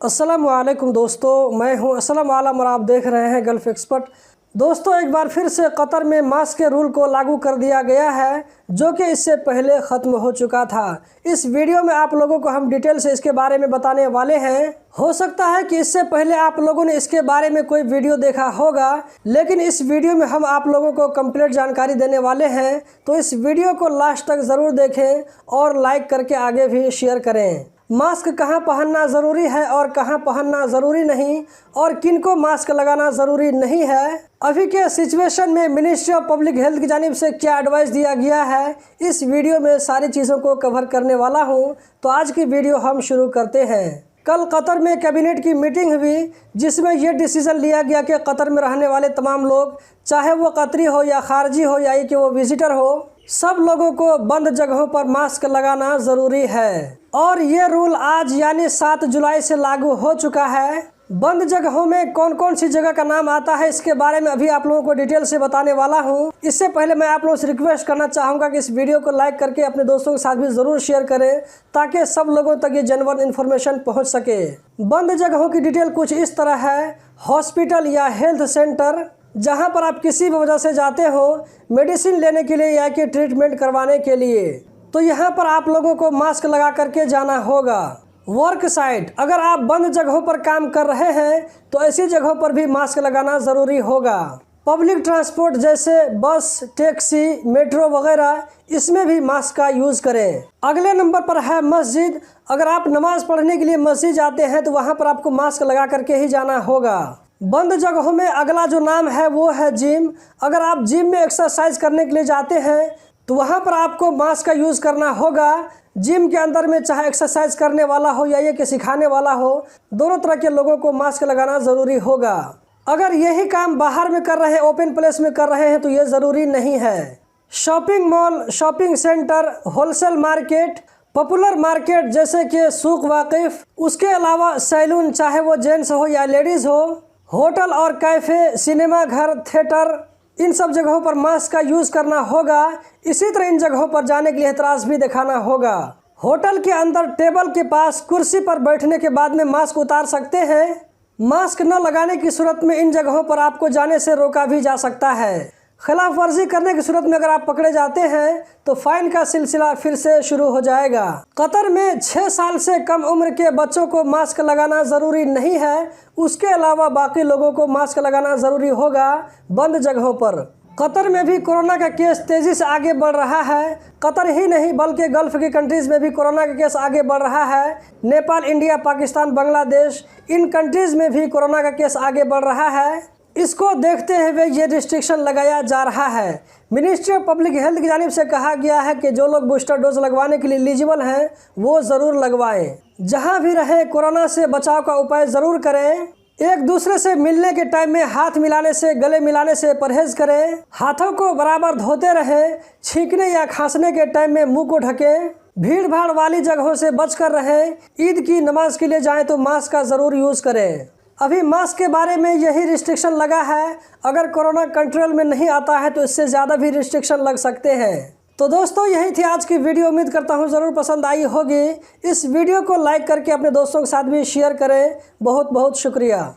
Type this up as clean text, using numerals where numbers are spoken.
अस्सलामुअलैकुम दोस्तों, मैं हूं असलम आलम और आप देख रहे हैं गल्फ़ एक्सपर्ट। दोस्तों, एक बार फिर से कतर में मास्क के रूल को लागू कर दिया गया है, जो कि इससे पहले ख़त्म हो चुका था। इस वीडियो में आप लोगों को हम डिटेल से इसके बारे में बताने वाले हैं। हो सकता है कि इससे पहले आप लोगों ने इसके बारे में कोई वीडियो देखा होगा, लेकिन इस वीडियो में हम आप लोगों को कंप्लीट जानकारी देने वाले हैं। तो इस वीडियो को लास्ट तक ज़रूर देखें और लाइक करके आगे भी शेयर करें। मास्क कहाँ पहनना ज़रूरी है और कहाँ पहनना ज़रूरी नहीं, और किन को मास्क लगाना ज़रूरी नहीं है, अभी के सिचुएशन में मिनिस्ट्री ऑफ पब्लिक हेल्थ की जानिब से क्या एडवाइस दिया गया है, इस वीडियो में सारी चीज़ों को कवर करने वाला हूँ। तो आज की वीडियो हम शुरू करते हैं। कल कतर में कैबिनेट की मीटिंग हुई, जिसमें यह डिसीज़न लिया गया कि कतर में रहने वाले तमाम लोग, चाहे वो कतरी हो या खारजी हो या कि वो विजिटर हो, सब लोगों को बंद जगहों पर मास्क लगाना ज़रूरी है। और ये रूल आज यानी 7 जुलाई से लागू हो चुका है। बंद जगहों में कौन कौन सी जगह का नाम आता है, इसके बारे में अभी आप लोगों को डिटेल से बताने वाला हूँ। इससे पहले मैं आप लोगों से रिक्वेस्ट करना चाहूँगा कि इस वीडियो को लाइक करके अपने दोस्तों के साथ भी ज़रूर शेयर करें, ताकि सब लोगों तक ये जेन्युइन इन्फॉर्मेशन पहुँच सके। बंद जगहों की डिटेल कुछ इस तरह है। हॉस्पिटल या हेल्थ सेंटर, जहाँ पर आप किसी भी वजह से जाते हो मेडिसिन लेने के लिए या कि ट्रीटमेंट करवाने के लिए, तो यहाँ पर आप लोगों को मास्क लगा करके जाना होगा। वर्क साइट, अगर आप बंद जगहों पर काम कर रहे हैं तो ऐसी जगहों पर भी मास्क लगाना ज़रूरी होगा। पब्लिक ट्रांसपोर्ट जैसे बस, टैक्सी, मेट्रो वगैरह, इसमें भी मास्क का यूज़ करें। अगले नंबर पर है मस्जिद। अगर आप नमाज़ पढ़ने के लिए मस्जिद जाते हैं तो वहाँ पर आपको मास्क लगा करके ही जाना होगा। बंद जगहों में अगला जो नाम है वो है जिम। अगर आप जिम में एक्सरसाइज करने के लिए जाते हैं तो वहाँ पर आपको मास्क का यूज़ करना होगा। जिम के अंदर में चाहे एक्सरसाइज करने वाला हो या ये कि सिखाने वाला हो, दोनों तरह के लोगों को मास्क लगाना ज़रूरी होगा। अगर यही काम बाहर में कर रहे हैं, ओपन प्लेस में कर रहे हैं, तो ये ज़रूरी नहीं है। Shopping mall, shopping centre, wholesale market, popular market जैसे कि सूक वाकिफ, उसके अलावा सैलून, चाहे वो जेंट्स हो या लेडीज़ हो, होटल और कैफ़े, सिनेमा घर, थिएटर, इन सब जगहों पर मास्क का यूज़ करना होगा। इसी तरह इन जगहों पर जाने के लिए एतराज़ भी दिखाना होगा। होटल के अंदर टेबल के पास कुर्सी पर बैठने के बाद में मास्क उतार सकते हैं। मास्क न लगाने की सूरत में इन जगहों पर आपको जाने से रोका भी जा सकता है। खिलाफ वर्जी करने की सूरत में अगर आप पकड़े जाते हैं तो फाइन का सिलसिला फिर से शुरू हो जाएगा। कतर में 6 साल से कम उम्र के बच्चों को मास्क लगाना ज़रूरी नहीं है। उसके अलावा बाकी लोगों को मास्क लगाना ज़रूरी होगा बंद जगहों पर। कतर में भी कोरोना का केस तेज़ी से आगे बढ़ रहा है। कतर ही नहीं बल्कि गल्फ़ की कंट्रीज़ में भी कोरोना का केस आगे बढ़ रहा है। नेपाल, इंडिया, पाकिस्तान, बांग्लादेश, इन कंट्रीज़ में भी कोरोना का केस आगे बढ़ रहा है। इसको देखते हुए ये रिस्ट्रिक्शन लगाया जा रहा है। मिनिस्ट्री ऑफ पब्लिक हेल्थ की जानिब से कहा गया है कि जो लोग बूस्टर डोज लगवाने के लिए एलिजिबल हैं वो ज़रूर लगवाएं। जहां भी रहें कोरोना से बचाव का उपाय ज़रूर करें। एक दूसरे से मिलने के टाइम में हाथ मिलाने से, गले मिलाने से परहेज करें। हाथों को बराबर धोते रहें। छींकने या खांसने के टाइम में मुंह को ढकें। भीड़ भाड़ वाली जगहों से बचकर रहें। ईद की नमाज के लिए जाएं तो मास्क का ज़रूर यूज़ करें। अभी मास्क के बारे में यही रिस्ट्रिक्शन लगा है। अगर कोरोना कंट्रोल में नहीं आता है तो इससे ज़्यादा भी रिस्ट्रिक्शन लग सकते हैं। तो दोस्तों, यही थी आज की वीडियो। उम्मीद करता हूँ ज़रूर पसंद आई होगी। इस वीडियो को लाइक करके अपने दोस्तों के साथ भी शेयर करें। बहुत बहुत शुक्रिया।